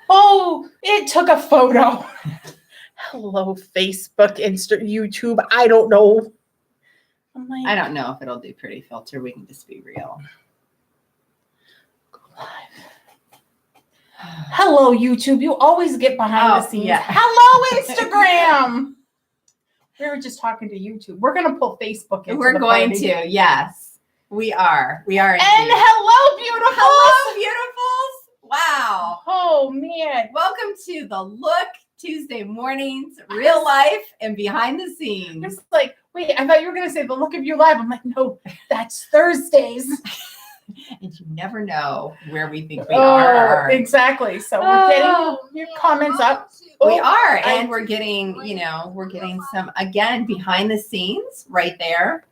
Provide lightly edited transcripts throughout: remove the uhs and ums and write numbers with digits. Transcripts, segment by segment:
Oh, it took a photo. Hello, Facebook, YouTube. I don't know. I'm like, I don't know if it'll do pretty filter. We can just be real. Go live. Hello, YouTube. You always get behind the scenes. Yeah. Hello, Instagram. We were just talking to YouTube. We're going to pull Facebook into We're the going party. to. Yes, we are. We are. And hello, beautiful. Hello, beautifuls. Wow. Oh, man. Welcome to the Look Tuesday mornings, real life and behind the scenes. It's like, wait, I thought you were going to say the Look of You Live. I'm like, no, that's Thursdays. And you never know where we think we are. Exactly. So we're getting your comments up. We are. And we're getting, we're getting some, again, behind the scenes right there.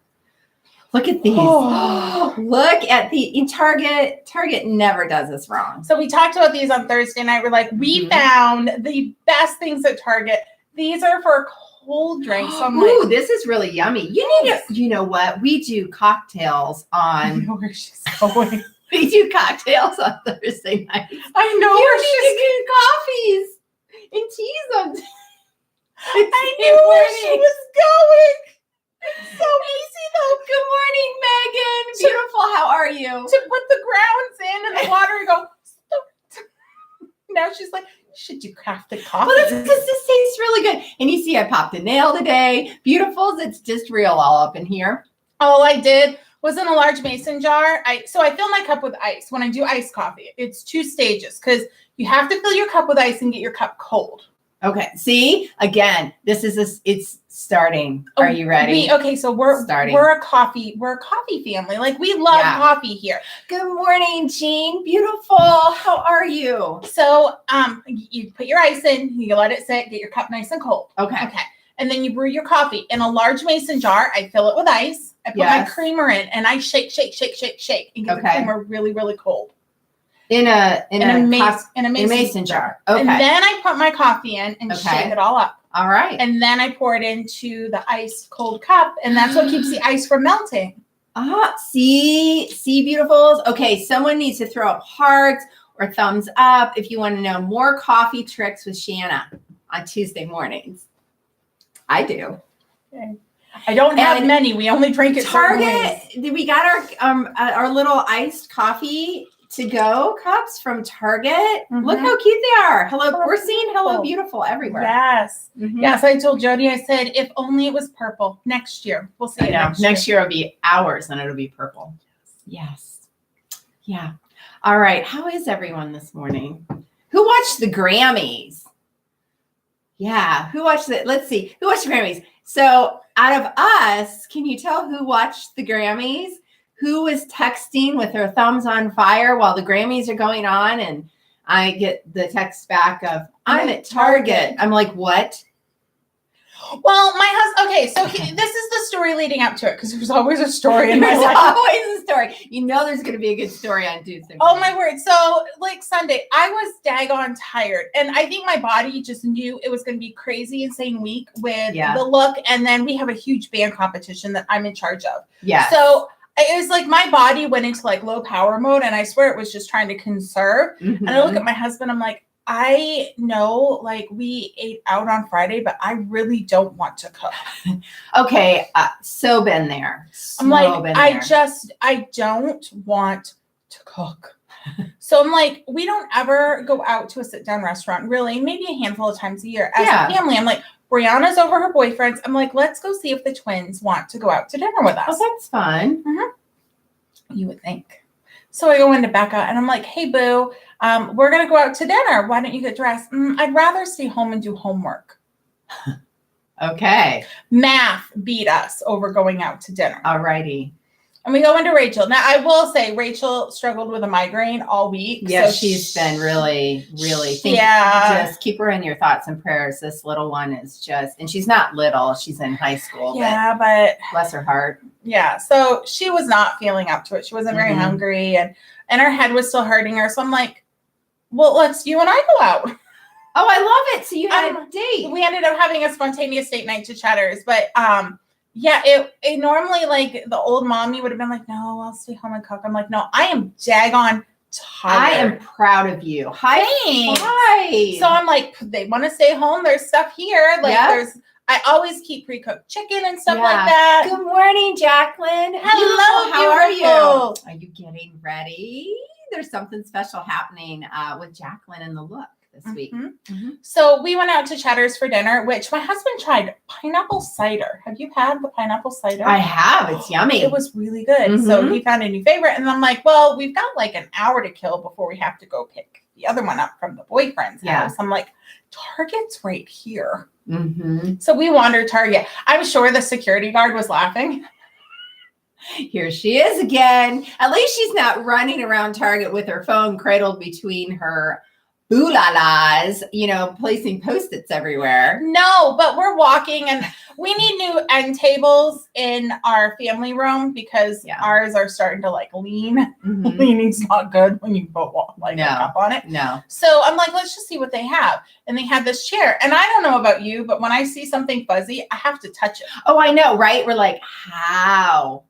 Look at these. Look at the Target. Target never does us wrong. So we talked about these on Thursday night. We're like, we found the best things at Target. These are for cold drinks. So I'm Ooh, like, this is really yummy. You need to, you know what? We do cocktails I on. know where she's going. We do cocktails on Thursday nights. I know You where need she's to get coffees and teas on. I knew where she was going. It's so easy though. Good morning, Megan. Beautiful. How are you? To put the grounds in and the water and go. Now she's like, should you craft the coffee? Well, that's because this tastes really good. And you see, I popped a nail today. Beautifuls. It's just real all up in here. All I did was in a large mason jar. So I fill my cup with ice. When I do iced coffee, it's 2 stages because you have to fill your cup with ice and get your cup cold. Okay. See, again, it's starting. Are you ready? So we're starting. We're a coffee family. Like we love coffee here. Good morning, Jean. Beautiful. How are you? So you put your ice in, you let it sit, get your cup nice and cold. Okay. And then you brew your coffee in a large mason jar. I fill it with ice. I put my creamer in and I shake and get the creamer really, really cold. In a mason jar. Okay. And then I put my coffee in and shake it all up. All right. And then I pour it into the ice cold cup, and that's what keeps the ice from melting. See, beautifuls. Okay, someone needs to throw up hearts or thumbs up if you want to know more coffee tricks with Shanna on Tuesday mornings. I do. Okay. I don't have many. We only drink at Target. We got our little iced coffee to go cups from Target. Mm-hmm. Look how cute they are. Hello. We're seeing hello beautiful everywhere. Yes. Mm-hmm. Yes. I told Jody, I said, if only it was purple next year. We'll see. Next year will be ours and it'll be purple. Yes. Yeah. All right. How is everyone this morning? Who watched the Grammys? Yeah. Who watched it? Let's see. Who watched the Grammys? So out of us, can you tell who watched the Grammys? Who was texting with their thumbs on fire while the Grammys are going on? And I get the text back of, I'm at Target. I'm like, what? Well, my husband, this is the story leading up to it because there's always a story in my life. There's always a story. You know there's going to be a good story on Tuesday. Oh, my word. So, like Sunday, I was daggone tired. And I think my body just knew it was going to be crazy, insane week with the look. And then we have a huge band competition that I'm in charge of. Yeah. So, it was like my body went into like low power mode and I swear it was just trying to conserve. Mm-hmm. And I look at my husband, I'm like, I know like we ate out on Friday, but I really don't want to cook. Okay. So been there. I'm like, I don't want to cook. So I'm like, we don't ever go out to a sit down restaurant, really, maybe a handful of times a year as a family. I'm like, Brianna's over her boyfriend's. I'm like, let's go see if the twins want to go out to dinner with us. Oh, that's fun. Mm-hmm. You would think. So I go into Becca and I'm like, hey, boo, we're going to go out to dinner. Why don't you get dressed? I'd rather stay home and do homework. Okay. Math beat us over going out to dinner. All righty. And we go into Rachel. Now, I will say Rachel struggled with a migraine all week. Yeah, so she's been really just keep her in your thoughts and prayers. This little one is and she's not little. She's in high school. Yeah, but bless her heart. Yeah, so she was not feeling up to it. She wasn't very hungry and her head was still hurting her. So I'm like, well, let's you and I go out. Oh, I love it. So you had a date. We ended up having a spontaneous date night to Cheddar's, but yeah, it normally like the old mommy would have been like, no, I'll stay home and cook. I'm like, no, I am daggone tired. I am proud of you. High five. So I'm like, they want to stay home. There's stuff here. Like I always keep pre-cooked chicken and stuff like that. Good morning, Jacqueline. Hello, how are you? beautiful. Are you getting ready? There's something special happening with Jacqueline and the look this week. So we went out to Cheddar's for dinner, which my husband tried pineapple cider. Have you had the pineapple cider? I have. It's yummy. It was really good. So he found a new favorite. And I'm like, well, we've got like an hour to kill before we have to go pick the other one up from the boyfriend's house. I'm like, Target's right here. So we wandered Target. I'm sure the security guard was laughing. Here she is again. At least she's not running around Target with her phone cradled between her boo-la-las, placing Post-its everywhere. No, but we're walking and we need new end tables in our family room because ours are starting to like lean. Leaning's not good when you put up on it. No. So I'm like, let's just see what they have. And they had this chair. And I don't know about you, but when I see something fuzzy, I have to touch it. Oh, I know, right? We're like, how?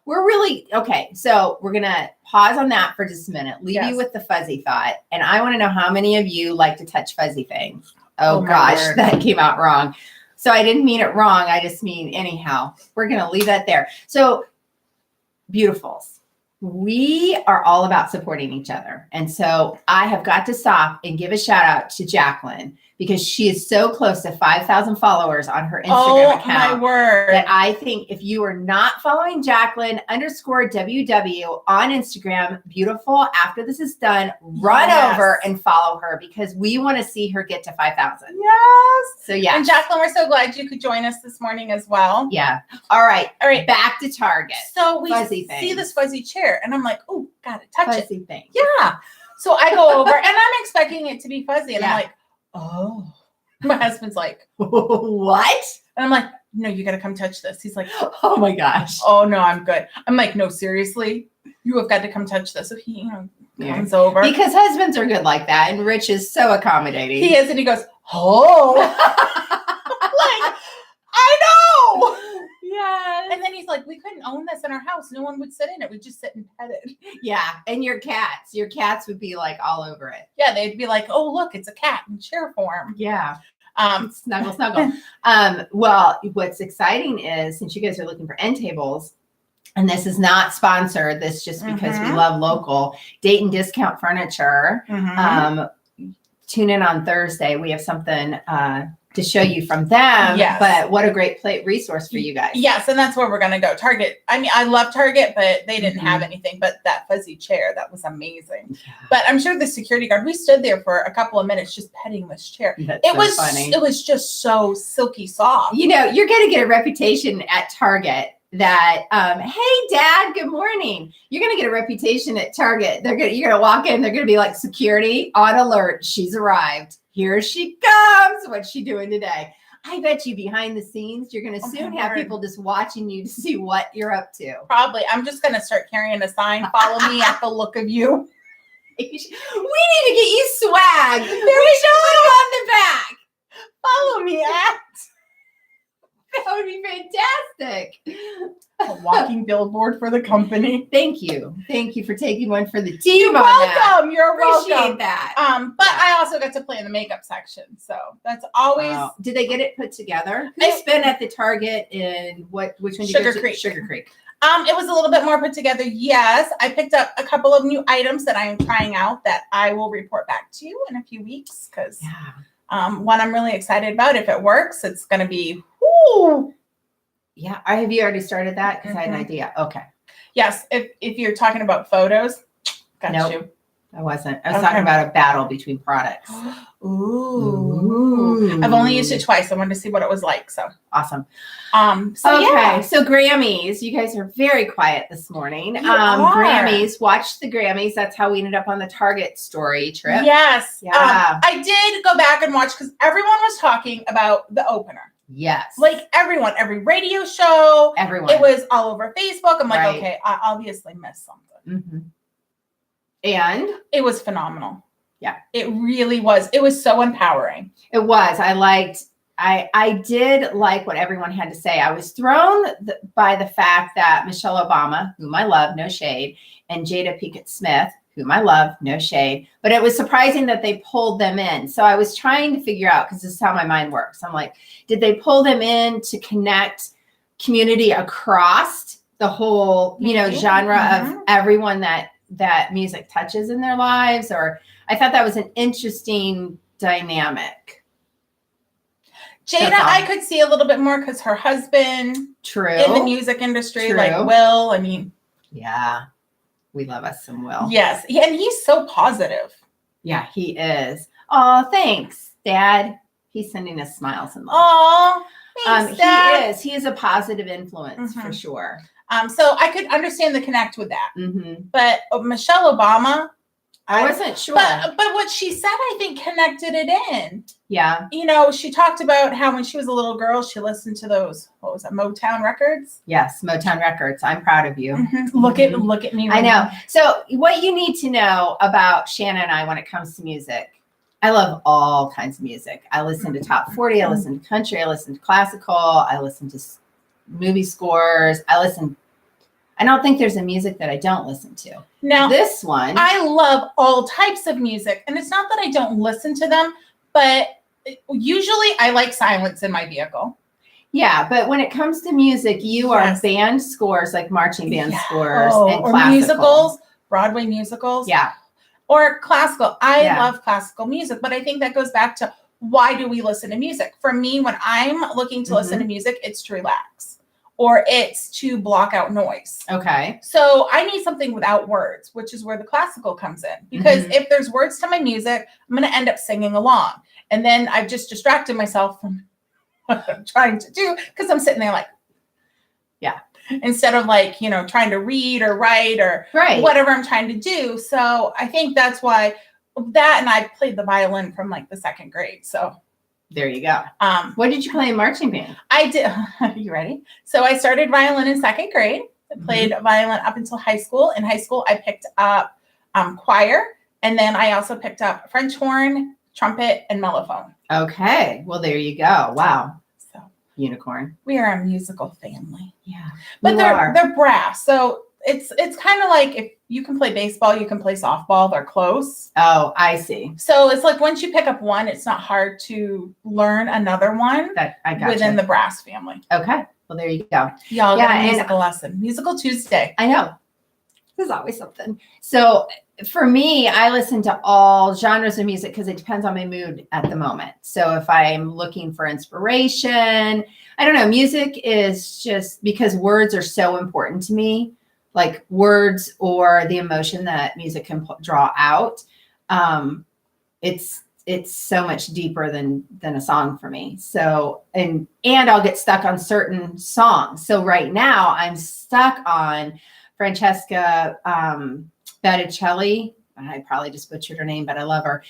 We're really, okay, so we're going to pause on that for just a minute. Leave you with the fuzzy thought. And I want to know how many of you like to touch fuzzy things. Oh gosh, that came out wrong. So I didn't mean it wrong. I just mean anyhow. We're going to leave that there. So beautifuls, we are all about supporting each other. And so I have got to stop and give a shout out to Jacqueline because she is so close to 5,000 followers on her Instagram account. Oh, my word. That I think if you are not following Jacqueline _WW on Instagram, beautiful, after this is done, run over and follow her because we want to see her get to 5,000. Yes. So yeah. And Jacqueline, we're so glad you could join us this morning as well. Yeah. All right. Back to Target. So we see this fuzzy chair and I'm like, oh, gotta touch it. Fuzzy thing. Yeah. So I go over and I'm expecting it to be fuzzy. And I'm like, oh, my husband's like, what? And I'm like, no, you got to come touch this. He's like, oh my gosh. Oh no, I'm good. I'm like, no, seriously, you have got to come touch this. So he, comes over because husbands are good like that. And Rich is so accommodating. He is. And he goes, oh, like, I know. Yeah. And then he's like, we couldn't own this in our house. No one would sit in it. We'd just sit and pet it. Yeah. And your cats would be like all over it. Yeah. They'd be like, oh, look, it's a cat in chair form. Yeah. Snuggle. Well, what's exciting is since you guys are looking for end tables, and this is not sponsored, this just because we love local, Dayton Discount Furniture. Tune in on Thursday. We have something to show you from them. Yes. But what a great resource for you guys. Yes, and that's where we're going to go. Target. I mean, I love Target, but they didn't have anything but that fuzzy chair. That was amazing. Yeah. But I'm sure the security guard, we stood there for a couple of minutes just petting this chair. It was funny. It was just so silky soft. You're going to get a reputation at Target that, hey, Dad, good morning. You're going to get a reputation at Target. You're going to walk in. They're going to be like, security on alert. She's arrived. Here she comes. What's she doing today? I bet you behind the scenes, you're going to soon have people just watching you to see what you're up to. Probably. I'm just going to start carrying a sign. Follow me at the look of you. We need to get you swag. There we go. Put it on the back. Follow me at. That would be fantastic. A walking billboard for the company. Thank you. Thank you for taking one for the team. You're welcome. You're welcome. Appreciate that. But I also got to play in the makeup section. So that's always. Wow. Did they get it put together? Who's been at the Target in which one did you Sugar go to? Creek. Sugar Creek. It was a little bit more put together. Yes. I picked up a couple of new items that I am trying out that I will report back to you in a few weeks. Because one I'm really excited about. If it works, it's going to be. Whoo. Yeah. Have you already started that? Because I had an idea. Okay. Yes. If you're talking about photos, got you. I wasn't. I was talking about a battle between products. Ooh. I've only used it twice. I wanted to see what it was like. So awesome. So Grammys. You guys are very quiet this morning. Grammys. Watch the Grammys. That's how we ended up on the Target story trip. Yes. Yeah. I did go back and watch because everyone was talking about the opener. Yes. Like everyone, every radio show. Everyone. It was all over Facebook. I'm like, okay, I obviously missed something. Mm-hmm. And it was phenomenal. Yeah. It really was. It was so empowering. It was. I did like what everyone had to say. I was thrown by the fact that Michelle Obama, whom I love, no shade, and Jada Pinkett Smith, whom I love, no shade, but it was surprising that they pulled them in. So I was trying to figure out, because this is how my mind works. I'm like, did they pull them in to connect community across the whole, genre of everyone that music touches in their lives? Or I thought that was an interesting dynamic. Jada, I could see a little bit more because her husband in the music industry, like Will. I mean, yeah, we love us some Will. Yes, and he's so positive. Yeah, he is. Oh, thanks, Dad. He's sending us smiles and love. Oh, thanks, Dad. He is a positive influence for sure. So I could understand the connect with that. But Michelle Obama, I wasn't sure. But what she said, I think, connected it in. Yeah. She talked about how when she was a little girl, she listened to those, what was it, Motown records? Yes, Motown records. I'm proud of you. Look at me. I know. So what you need to know about Shanna and I when it comes to music, I love all kinds of music. I listen to top 40. I listen to country. I listen to classical. I listen to movie scores. I don't think there's a music that I don't listen to. Now, this one, I love all types of music. And it's not that I don't listen to them, but usually I like silence in my vehicle. Yeah, but when it comes to music, you are band scores, like marching band scores and or classical. Musicals, Broadway musicals. Yeah. Or classical. I love classical music, but I think that goes back to why do we listen to music? For me, when I'm looking to listen to music, it's to relax. Or it's to block out noise. Okay. So I need something without words, which is where the classical comes in. Because if there's words to my music, I'm going to end up singing along. And then I've just distracted myself from what I'm trying to do because I'm sitting there like, instead of like, trying to read or write or whatever I'm trying to do. So I think that's why that, and I played the violin from like the second grade. So there you go. What did you play in marching band? I did. Are you ready? So I started violin in second grade. I played violin up until high school. In high school, I picked up choir. And then I also picked up French horn, trumpet, and mellophone. Okay. Well, there you go. Wow. So unicorn. We are a musical family. Yeah. But they're brass. So it's kind of like if you can play baseball, you can play softball. They're close. Oh, I see. So it's like once you pick up one, it's not hard to learn another one within the brass family. Okay. Well, there you go. Y'all get a musical lesson. Musical Tuesday. I know. There's always something. So for me, I listen to all genres of music because it depends on my mood at the moment. So if I'm looking for inspiration, I don't know, music is just because words are so important to me, like words or the emotion that music can draw out. It's so much deeper than a song for me. So, and I'll get stuck on certain songs. So right now I'm stuck on Francesca Betticelli. I probably just butchered her name, but I love her.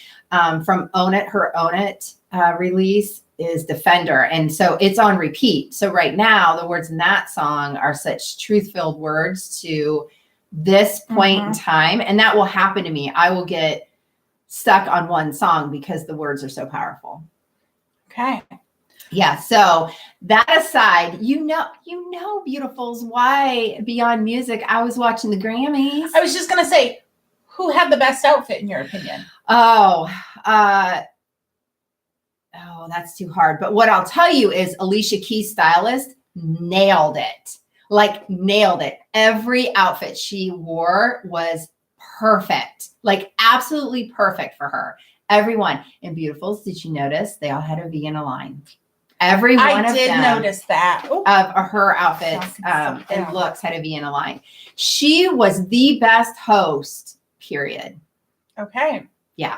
From Own It, her Own It release is Defender. And so it's on repeat. So right now the words in that song are such truth-filled words to this point in time. And that will happen to me. I will get stuck on one song because the words are so powerful. Okay. Yeah. So that aside, beautifuls, why beyond music? I was watching the Grammys. I was just going to say, who had the best outfit in your opinion? That's too hard. But what I'll tell you is Alicia Keys' stylist nailed it. Like nailed it. Every outfit she wore was perfect. Like absolutely perfect for her. Everyone. And beautifuls, did you notice they all had a V in a line? Every one of them. I did notice that. Of her outfits and looks had a V in a line. She was the best host, period. Okay. Yeah.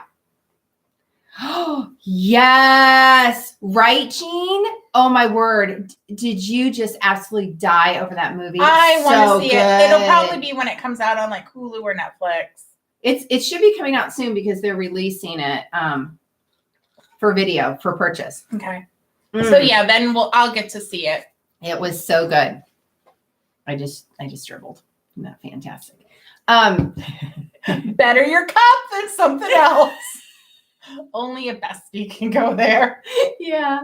Oh, yes. Right, Jean? Oh, my word. Did you just absolutely die over that movie? I want to see it. It'll probably be when it comes out on like Hulu or Netflix. It should be coming out soon because they're releasing it for video, for purchase. Okay. So yeah, then I'll get to see it. It was so good. I just dribbled. Isn't that fantastic? Better your cup than something else. Only a bestie can go there. Yeah,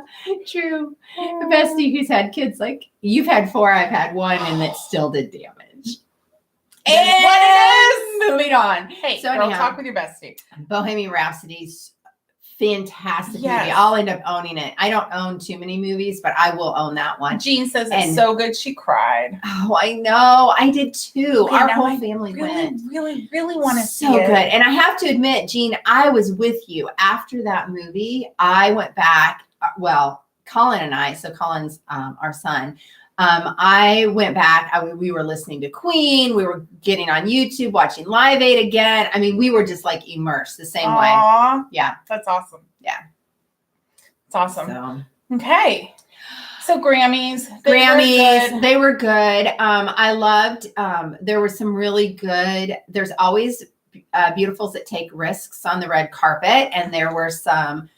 true. A bestie who's had kids like you've had 4, I've had 1, and it still did damage. And what it is. moving on. Hey, so girl, anyhow, talk with your bestie. Bohemian Rhapsody's fantastic movie. Yes. I'll end up owning it. I don't own too many movies, but I will own that one. Jean says it's so good she cried. Oh, I know. I did too. Okay, our now whole I family really, went. really want to see So it. good. And I have to admit, Jean, I was with you after that movie. I went back. Well, Colin and I, so Colin's our son. I went back. We were listening to Queen. We were getting on YouTube, watching Live Aid again. I mean, we were just like immersed the same way. Yeah. That's awesome. Yeah. It's awesome. So. Okay. So Grammys. They were good. I loved, there were some really good, there's always beautifuls that take risks on the red carpet. And there were some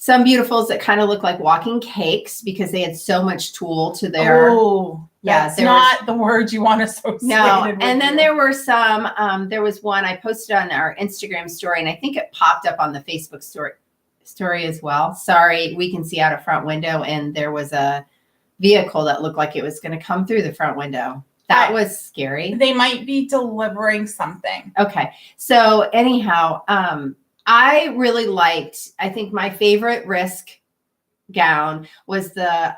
beautifuls that kind of look like walking cakes because they had so much tulle to their. Oh, yeah. That's not the word you want to associate. No. And then there were some, there was one I posted on our Instagram story, and I think it popped up on the Facebook story as well. Sorry, we can see out a front window, and there was a vehicle that looked like it was going to come through the front window. That was scary. They might be delivering something. Okay. So anyhow, I really liked, I think my favorite risk gown was the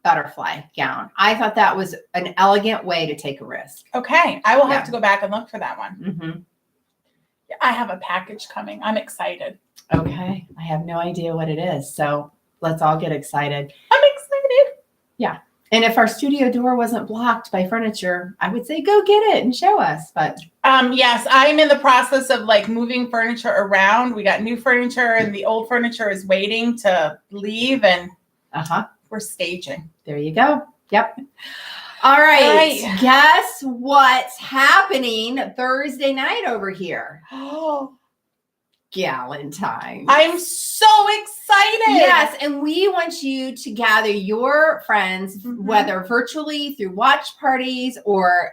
butterfly gown. I thought that was an elegant way to take a risk. Okay. I will have to go back and look for that one. Mm-hmm. I have a package coming. I'm excited. Okay. I have no idea what it is. So let's all get excited. I'm excited. Yeah. And if our studio door wasn't blocked by furniture, I would say go get it and show us. But yes, I'm in the process of like moving furniture around. We got new furniture and the old furniture is waiting to leave, and we're staging. There you go. Yep. All right. Guess what's happening Thursday night over here? Oh, Galentine's. I'm so excited. Yes, and we want you to gather your friends, whether virtually through watch parties or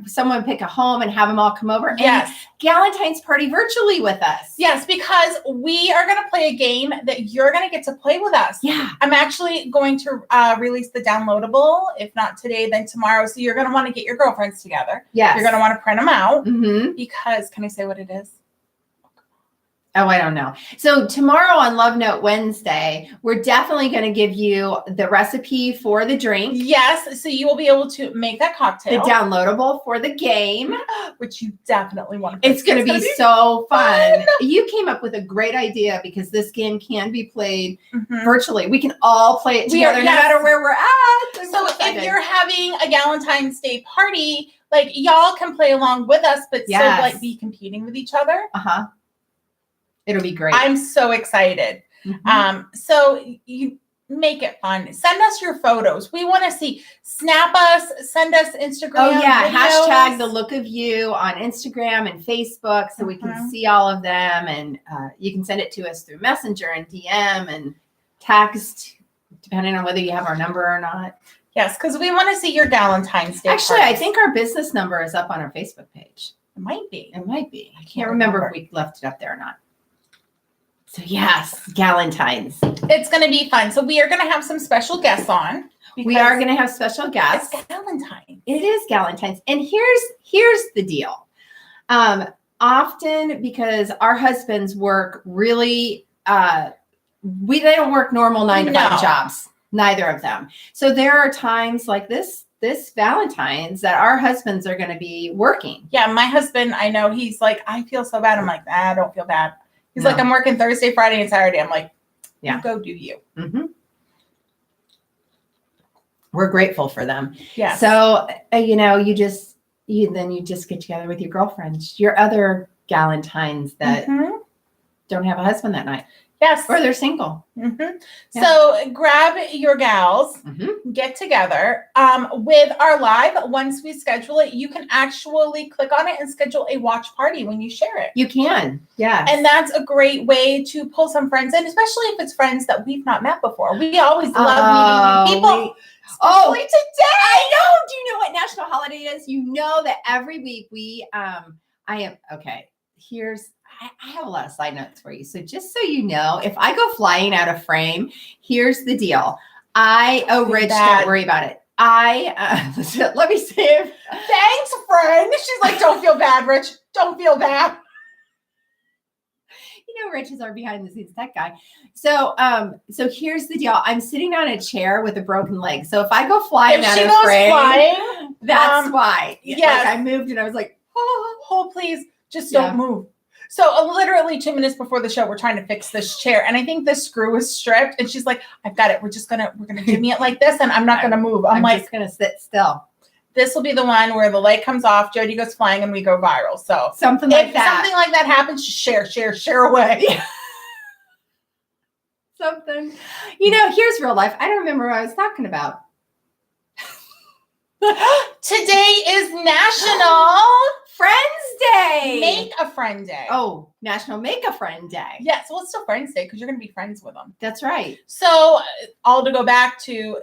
someone pick a home and have them all come over. Yes. And Galentine's party virtually with us. Yes, because we are going to play a game that you're going to get to play with us. Yeah. I'm actually going to release the downloadable. If not today, then tomorrow. So you're going to want to get your girlfriends together. Yes. You're going to want to print them out because, can I say what it is? Oh, I don't know. So tomorrow on Love Note Wednesday, we're definitely going to give you the recipe for the drink. Yes. So you will be able to make that cocktail. The downloadable for the game. Which you definitely want to play. It's going to be so fun. You came up with a great idea because this game can be played virtually. We can all play it together no matter where we're at. So if you're having a Galentine's Day party, like y'all can play along with us, but still like be competing with each other. It'll be great. I'm so excited. So you make it fun. Send us your photos. We want to see. Snap us. Send us Instagram. Oh yeah, videos. Hashtag the look of you on Instagram and Facebook, so we can see all of them. And you can send it to us through Messenger and DM and text, depending on whether you have our number or not. Yes, because we want to see your Galentine's Day. Actually, I think our business number is up on our Facebook page. It might be. It might be. I can't remember if we left it up there or not. So yes, Galentine's. It's going to be fun. So we are going to have some special guests on. We are going to have special guests. It's Galentine's. It is Galentine's. And here's the deal. Often because our husbands work really, they don't work normal 9 to 5 jobs. Neither of them. So there are times like this Valentine's that our husbands are going to be working. Yeah, my husband, I know he's like, I feel so bad. I'm like, I don't feel bad. He's like, I'm working Thursday, Friday, and Saturday. I'm like, you go do you. We're grateful for them. Yeah. So, you just get together with your girlfriends, your other Galentines that don't have a husband that night. Yes. Or they're single. Yeah. So grab your gals, get together. With our live, once we schedule it, you can actually click on it and schedule a watch party when you share it. You can. Yeah. And that's a great way to pull some friends in, especially if it's friends that we've not met before. We always love meeting new people. Especially today. I know. Do you know what national holiday is? You know that every week I have a lot of side notes for you. So just so you know, if I go flying out of frame, here's the deal. Rich, don't worry about it. Let me save. Thanks, friend. She's like, don't feel bad, Rich. Don't feel bad. You know, Rich is our behind the scenes tech guy. So here's the deal. I'm sitting on a chair with a broken leg. So if I go flying out of frame, that's why. Yes. Like I moved and I was like, oh please, just don't move. So literally 2 minutes before the show, we're trying to fix this chair. And I think the screw is stripped. And she's like, I've got it. We're gonna jimmy it like this. And I'm not gonna move. I'm like, just gonna sit still. This will be the one where the leg comes off, Jody goes flying, and we go viral. So something like that. Something like that happens, share away. Yeah. Something. You know, here's real life. I don't remember what I was talking about. Today is National Friends Day. Make a Friend Day. Oh, National Make a Friend Day. Yes, well, it's still Friends Day because you're going to be friends with them. That's right. So, all to go back to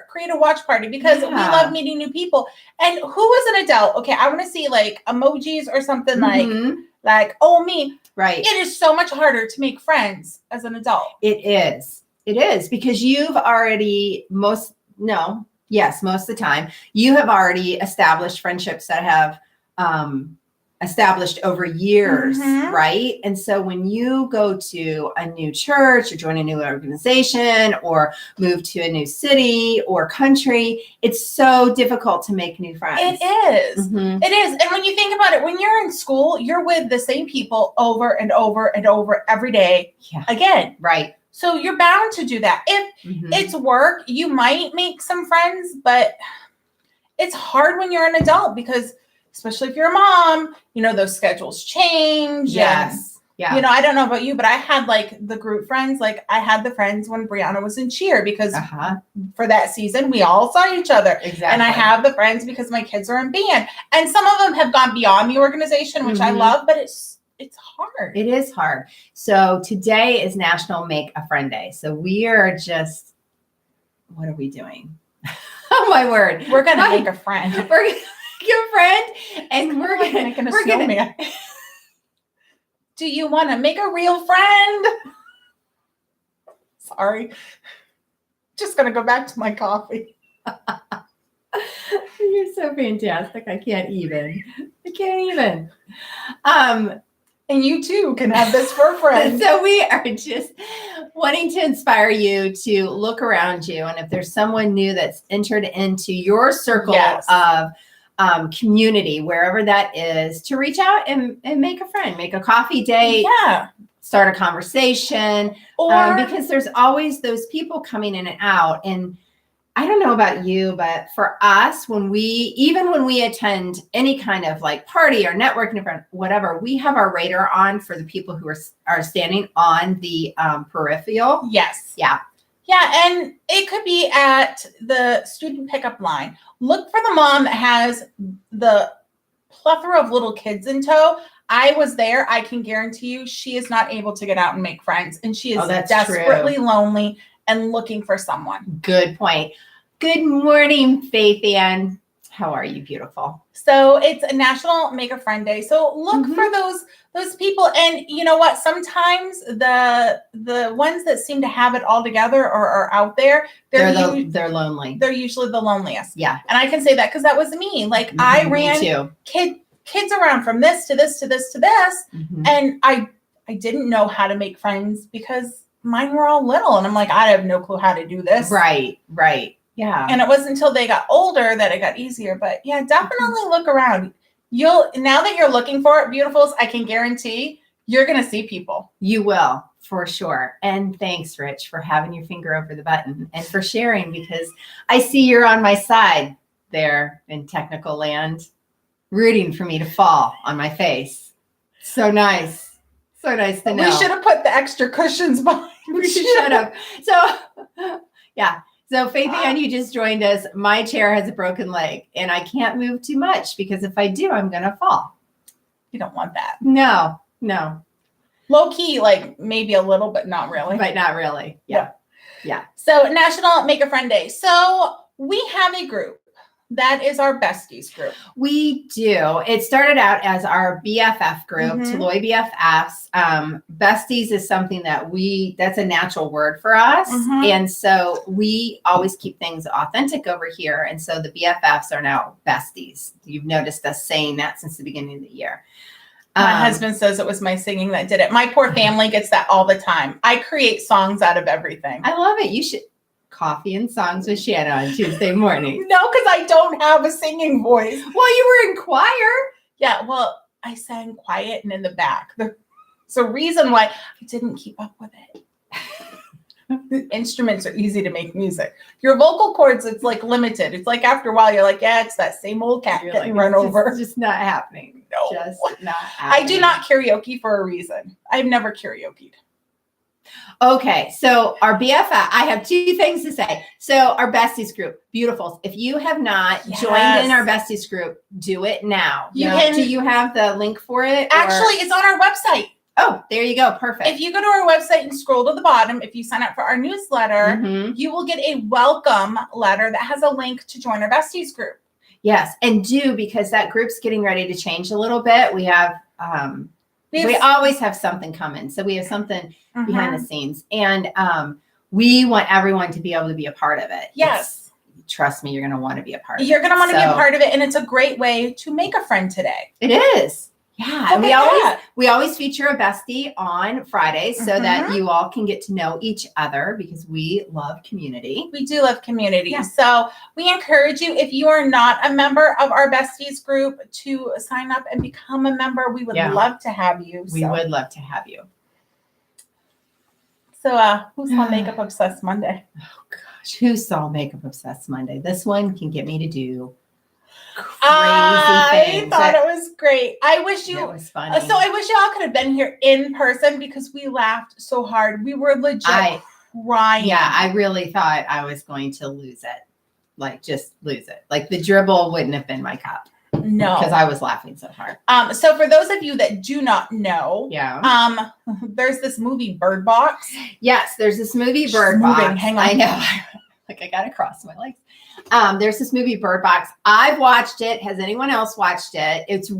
create a watch party because we love meeting new people. And who is an adult? Okay, I want to see like emojis or something like, oh, me. Right. It is so much harder to make friends as an adult. It is. It is because you've already most of the time, you have already established friendships that have established over years, right? And so when you go to a new church or join a new organization or move to a new city or country, it's so difficult to make new friends. It is. It is. And when you think about it, when you're in school, you're with the same people over and over and over every day again. Right. So you're bound to do that. If it's work, you might make some friends, but it's hard when you're an adult because especially if you're a mom, you know, those schedules change. Yes. Yeah. You know, I don't know about you, but I had like the group friends. Like I had the friends when Brianna was in cheer because for that season, we all saw each other. Exactly. And I have the friends because my kids are in band. And some of them have gone beyond the organization, which I love, but it's hard. It is hard. So today is National Make a Friend Day. So we are just, what are we doing? Oh my word. We're going to make a friend. We're going to make a friend and we're going to make a snowman. Do you want to make a real friend? Sorry. Just going to go back to my coffee. You're so fantastic. I can't even. And you too can have this for a friend. So we are just wanting to inspire you to look around you. And if there's someone new that's entered into your circle of community, wherever that is, to reach out and make a friend, make a coffee date, start a conversation. Or because there's always those people coming in and out. And I don't know about you, but for us, when we attend any kind of like party or networking event, whatever, we have our radar on for the people who are standing on the peripheral. Yes. Yeah. Yeah. And it could be at the student pickup line. Look for the mom that has the plethora of little kids in tow. I was there. I can guarantee you she is not able to get out and make friends. And she is desperately lonely and looking for someone. Good point. Good morning, Faith Ann. How are you, beautiful? So it's a National Make a Friend Day. So look for those people. And you know what? Sometimes the ones that seem to have it all together or are out there, they're lonely. They're usually the loneliest. Yeah. And I can say that because that was me. Like I ran kids around from this to this to this to this. And I didn't know how to make friends because mine were all little. And I'm like, I have no clue how to do this. Right. Yeah. And it wasn't until they got older that it got easier. But yeah, definitely look around. Now that you're looking for it, beautifuls, I can guarantee you're going to see people. You will, for sure. And thanks, Rich, for having your finger over the button and for sharing, because I see you're on my side there in technical land, rooting for me to fall on my face. So nice. So nice to know. We should have put the extra cushions behind. We should have. So, yeah. So, Faith Ann, you just joined us. My chair has a broken leg, and I can't move too much because if I do, I'm going to fall. You don't want that. No. Low key, like maybe a little, but not really. But not really. Yeah. So, National Make a Friend Day. So, we have a group That is our Besties group. We do. It started out as our BFF group, Toloy BFFs. Besties is something that's a natural word for us. And so we always keep things authentic over here. And so the BFFs are now Besties. You've noticed us saying that since the beginning of the year. My husband says it was my singing that did it. My poor family gets that all the time. I create songs out of everything. I love it. You should Coffee and Songs with Shanna on Tuesday morning. No, because I don't have a singing voice. Well, you were in choir. Yeah, well, I sang quiet and in the back. It's a reason why I didn't keep up with it. The instruments are easy to make music. Your vocal cords, it's like limited. It's like after a while, you're like, yeah, it's that same old cat getting run over. It's just not happening. No. Just not happening. I do not karaoke for a reason. I've never karaoke'd. Okay, so our BFF, I have two things to say. So our Besties group, beautiful. If you have not joined in our Besties group, do it now. Do you have the link for it? Actually, it's on our website. Oh, there you go. Perfect. If you go to our website and scroll to the bottom, if you sign up for our newsletter, you will get a welcome letter that has a link to join our Besties group. Yes, and because that group's getting ready to change a little bit. We have we always have something coming. So we have something behind the scenes. And we want everyone to be able to be a part of it. Yes. Trust me, you're going to want to be a part of it. You're going to want to be a part of it. And it's a great way to make a friend today. It is. Yeah. And we always feature a bestie on Fridays so that you all can get to know each other because we love community. We do love community. Yeah. So we encourage you, if you are not a member of our Besties group, to sign up and become a member. We would love to have you. We would love to have you. So who saw Makeup Obsessed Monday? Oh gosh, who saw Makeup Obsessed Monday? This one can get me to do crazy things. I thought it was great. I wish you. It was funny. So I wish y'all could have been here in person because we laughed so hard. We were legit crying. Yeah, I really thought I was going to lose it. Like just lose it. Like the dribble wouldn't have been my cup. No, because I was laughing so hard. So for those of you that do not know, there's this movie Bird Box. Yes, there's this movie Bird Box. Hang on, I know. Like I gotta cross my legs. There's this movie Bird Box. I've watched it. Has anyone else watched it? It's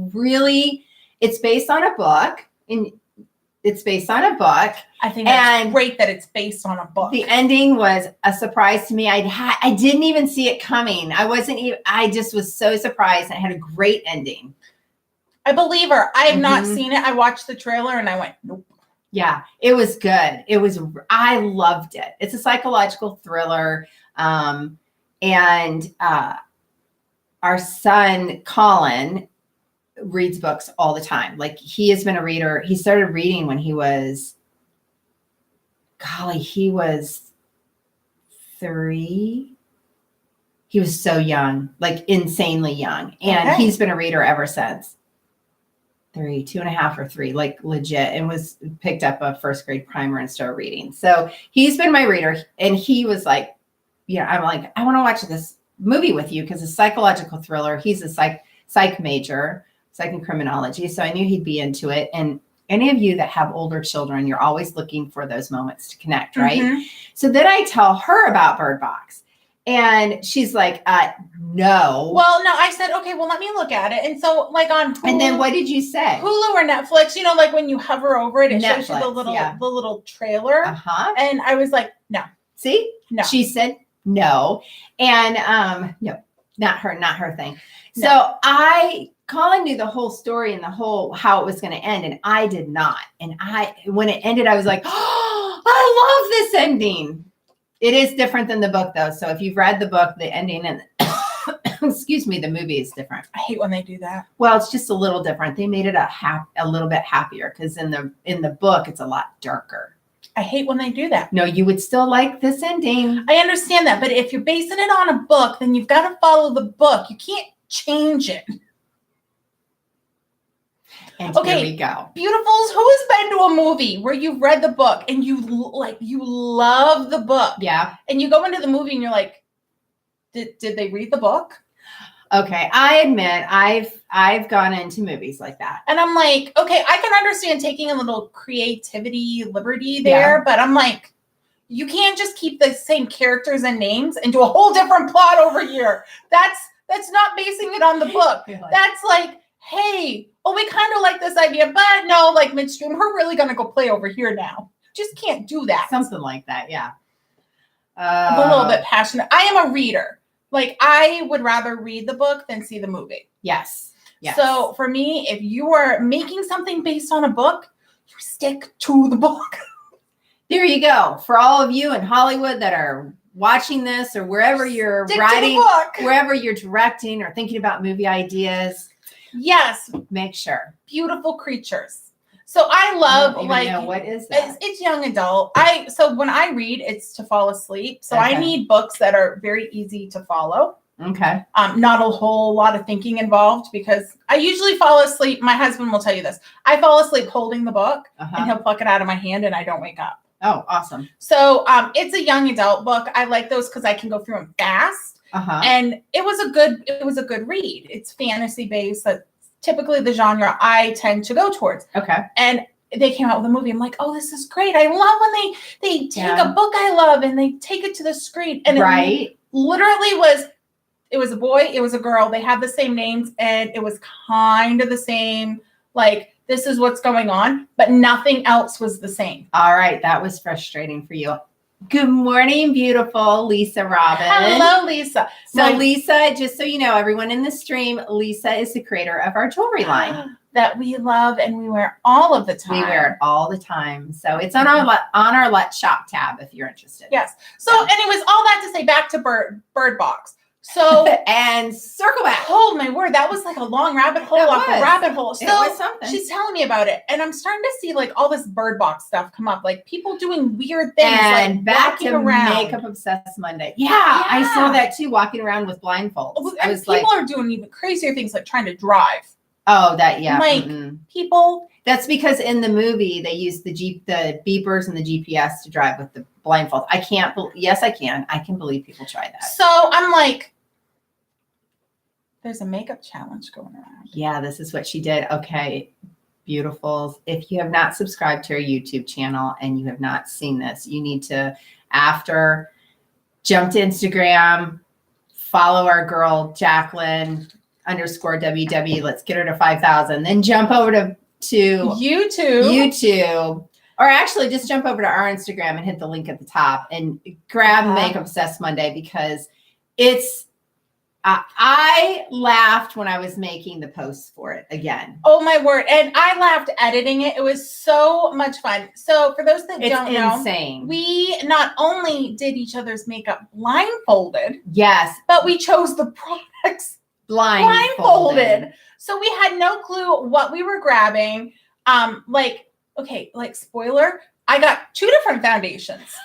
based on a book. I think it's great that it's based on a book. The ending was a surprise to me. I didn't even see it coming. I just was so surprised. It had a great ending. I believe her. I have not seen it. I watched the trailer and I went, nope. Yeah, it was good. I loved it. It's a psychological thriller. And our son, Colin, reads books all the time. Like he has been a reader. He started reading when he was 3. He was so young, like insanely young. And he's been a reader ever since. 3, 2.5 or 3, like legit, and was picked up a first grade primer and started reading. So he's been my reader. And he was like, I'm like, I want to watch this movie with you because it's a psychological thriller. He's a psych major, psych and criminology. So I knew he'd be into it. And any of you that have older children, you're always looking for those moments to connect, right? So then I tell her about Bird Box. And she's like, no. Well, no, I said, okay, well, let me look at it. And so like on Hulu, and then what did you say? Hulu or Netflix, like when you hover over it, it shows you the little trailer. And I was like, no. See? No. She said no. And no, not her thing. No. So Colin knew the whole story and how it was going to end. And I did not. And when it ended, I was like, oh, I love this ending. It is different than the book, though. So if you've read the book, the ending and excuse me, the movie is different. I hate when they do that. Well, it's just a little different. They made it a little bit happier because in the book, it's a lot darker. I hate when they do that. No, you would still like this ending. I understand that, but if you're basing it on a book, then you've got to follow the book. You can't change it. And here we go. Beautifuls, who has been to a movie where you've read the book and you love the book? Yeah. And you go into the movie and you're like, did they read the book? Okay. I admit I've gone into movies like that. And I'm like, okay, I can understand taking a little creativity liberty there, but I'm like, you can't just keep the same characters and names and do a whole different plot over here. That's That's not basing it on the book. That's like, hey, we kind of like this idea, but no, like midstream, we're really going to go play over here now. Just can't do that. Something like that, yeah. I'm a little bit passionate. I am a reader. Like, I would rather read the book than see the movie. Yes. So for me, if you are making something based on a book, you stick to the book. There you go. For all of you in Hollywood that are watching this or wherever you're writing, wherever you're directing or thinking about movie ideas. Yes. Make sure. Beautiful creatures. So I love, what is that? It's young adult. So when I read, it's to fall asleep. So I need books that are very easy to follow. Okay. Not a whole lot of thinking involved because I usually fall asleep. My husband will tell you this. I fall asleep holding the book and he'll pluck it out of my hand and I don't wake up. Oh, awesome. So it's a young adult book. I like those because I can go through them fast. And it was a good read. It's fantasy based. That's typically the genre I tend to go towards. Okay. And they came out with a movie. I'm like, oh, this is great. I love when they take a book I love and they take it to the screen. And it literally it was a boy, it was a girl. They had the same names and it was kind of the same, like, this is what's going on, but nothing else was the same. All right. That was frustrating for you. Good morning, beautiful Lisa Robin. Hello, Lisa. So Lisa, just so you know, everyone in the stream, Lisa is the creator of our jewelry line that we love and we wear all of the time. We wear it all the time. So it's on our Let's Shop tab if you're interested. Yes. So anyways, all that to say, back to Bird Box. So and circle back. Oh my word, that was like a long rabbit hole off a rabbit hole. So it was something. She's telling me about it, and I'm starting to see like all this Bird Box stuff come up, like people doing weird things, and like back walking to around. Makeup Obsessed Monday. Yeah, I saw that too, walking around with blindfolds. And people are doing even crazier things, like trying to drive. Oh, that like people. That's because in the movie they use the beepers and the GPS to drive with the blindfold. I can't. Yes, I can. I can believe people try that. So I'm like. There's a makeup challenge going around. Yeah, this is what she did. Okay, beautiful. If you have not subscribed to our YouTube channel and you have not seen this, you need to, after, jump to Instagram, follow our girl, Jacqueline _WW. Let's get her to 5,000. Then jump over to YouTube. Or actually just jump over to our Instagram and hit the link at the top and grab Makeup Obsessed Monday because it's, I laughed when I was making the posts for it again. Oh my word. And I laughed editing it. It was so much fun. So for those that don't know, insane. We not only did each other's makeup blindfolded. Yes. But we chose the products blindfolded. So we had no clue what we were grabbing. Spoiler, I got 2 different foundations.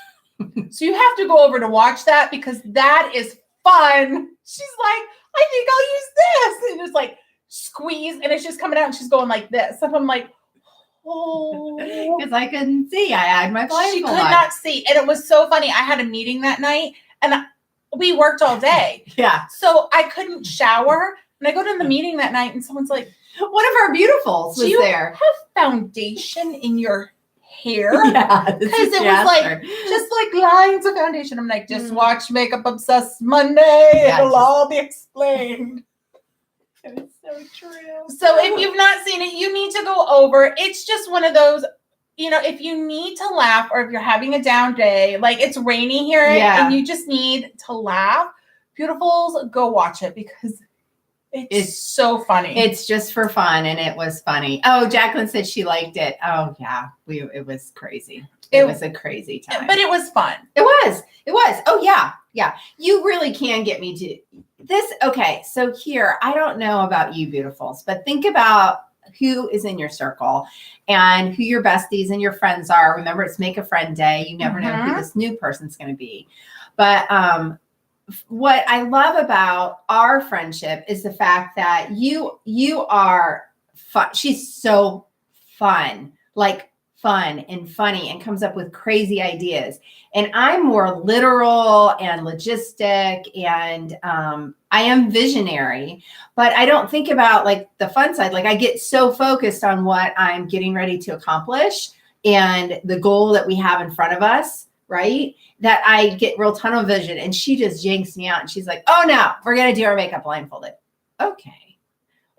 So you have to go over to watch that because that is fun. She's like, I think I'll use this. And just like squeeze and it's just coming out and she's going like this. And I'm like, oh. Because I couldn't see. I had my blindfold. She could not see. And it was so funny. I had a meeting that night and we worked all day. Yeah. So I couldn't shower. And I go to the meeting that night and someone's like, one of our beautifuls was there. Do you have foundation in your hair? Yeah, because it was like just like lines of foundation. I'm like, just watch Makeup Obsessed Monday. It'll all be explained. It's so true. So if you've not seen it, you need to go over. It's just one of those, if you need to laugh or if you're having a down day, like it's rainy here and you just need to laugh, beautifuls, go watch it because it's so funny. It's just for fun, and it was funny. Oh, Jacqueline said she liked it. Oh, yeah. It was crazy. It was a crazy time. But it was fun. It was. Oh, yeah. Yeah. You really can get me to this. Okay. So here, I don't know about you, beautifuls, but think about who is in your circle and who your besties and your friends are. Remember, it's Make a Friend Day. You never know who this new person's going to be. But, what I love about our friendship is the fact that you are fun. She's so fun, like fun and funny and comes up with crazy ideas. And I'm more literal and logistic and I am visionary, but I don't think about like the fun side. Like I get so focused on what I'm getting ready to accomplish and the goal that we have in front of us right? That I get real tunnel vision, and she just yanks me out, and she's like, "Oh no, we're gonna do our makeup blindfolded." Okay.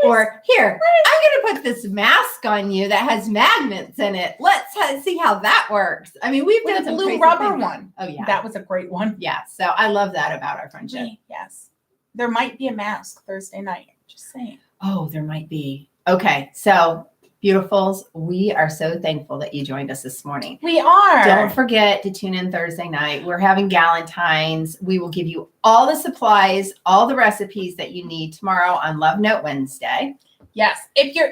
Or here, I'm going to put this mask on you that has magnets in it. Let's see how that works. I mean, we've done the some blue crazy rubber things. one. Oh yeah, that was a great one. Yeah, so I love that about our friendship. Yes, there might be a mask Thursday night. Just saying. Oh, there might be. Okay, so beautifuls, we are so thankful that you joined us this morning. We are. Don't forget to tune in Thursday night. We're having Galentine's. We will give you all the supplies, all the recipes that you need tomorrow on Love Note Wednesday. Yes, if you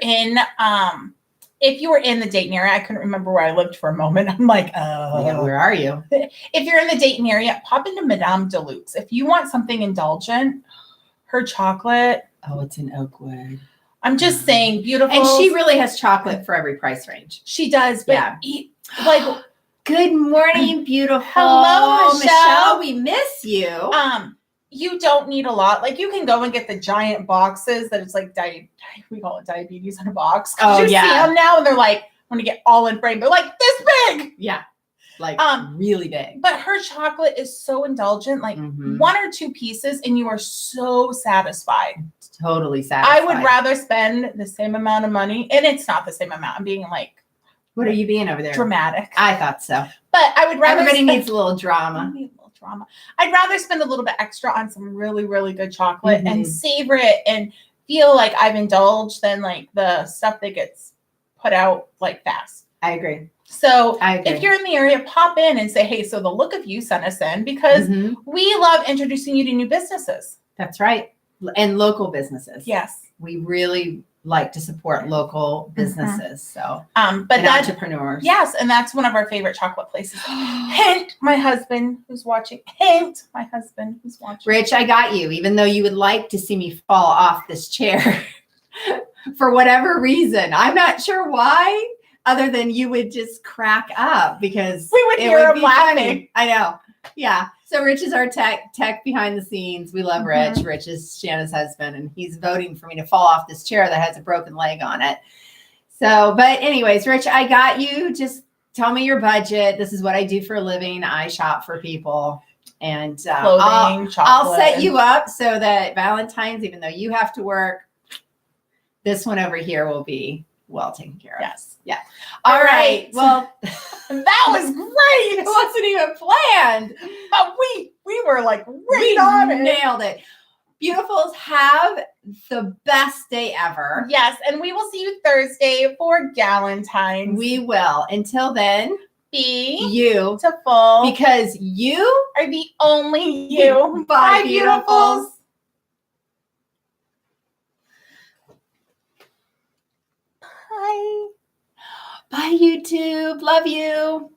were in the Dayton area, I couldn't remember where I lived for a moment. I'm like, Yeah, where are you? If you're in the Dayton area, pop into Madame Deluxe. If you want something indulgent, her chocolate. Oh, it's in Oakwood. I'm just saying, beautiful. And she really has chocolate for every price range. She does, but yeah. Good morning, beautiful. Hello, Michelle. We miss you. You don't need a lot. Like, you can go and get the giant boxes that it's like we call it diabetes in a box. Oh, you yeah. see them now, and they're like, when you get all in frame, they're like this big. Yeah, like really big. But her chocolate is so indulgent, like one or two pieces, and you are so satisfied. Totally satisfied. I would rather spend the same amount of money, and it's not the same amount. I'm being like, what are you being over there? Dramatic. I thought so. But I would rather. Everybody needs a little drama. I'd rather spend a little bit extra on some really, really good chocolate and savor it and feel like I've indulged than like the stuff that gets put out like fast. I agree. So if you're in the area, pop in and say, hey, so the Look of You sent us in, because we love introducing you to new businesses. That's right. And local businesses. Yes. We really like to support local businesses. So, but entrepreneurs. Yes. And that's one of our favorite chocolate places. Hint, my husband who's watching. Hint, my husband who's watching. Rich, I got you, even though you would like to see me fall off this chair for whatever reason. I'm not sure why, other than you would just crack up because we would hear him laughing. I know. Yeah. So Rich is our tech behind the scenes. We love Rich. Rich is Shanna's husband, and he's voting for me to fall off this chair that has a broken leg on it. So, but anyways, Rich, I got you. Just tell me your budget. This is what I do for a living. I shop for people, and clothing, I'll set you up so that Valentine's, even though you have to work, this one over here will be well taken care of. Yes. Yeah. All right. Well, that was great. It wasn't even planned, but we were like right on it. Nailed it. Beautifuls, have the best day ever. Yes, and we will see you Thursday for Galentine's. We will. Until then, be beautiful, because you are the only you. Bye, beautifuls. Bye. Bye, YouTube. Love you.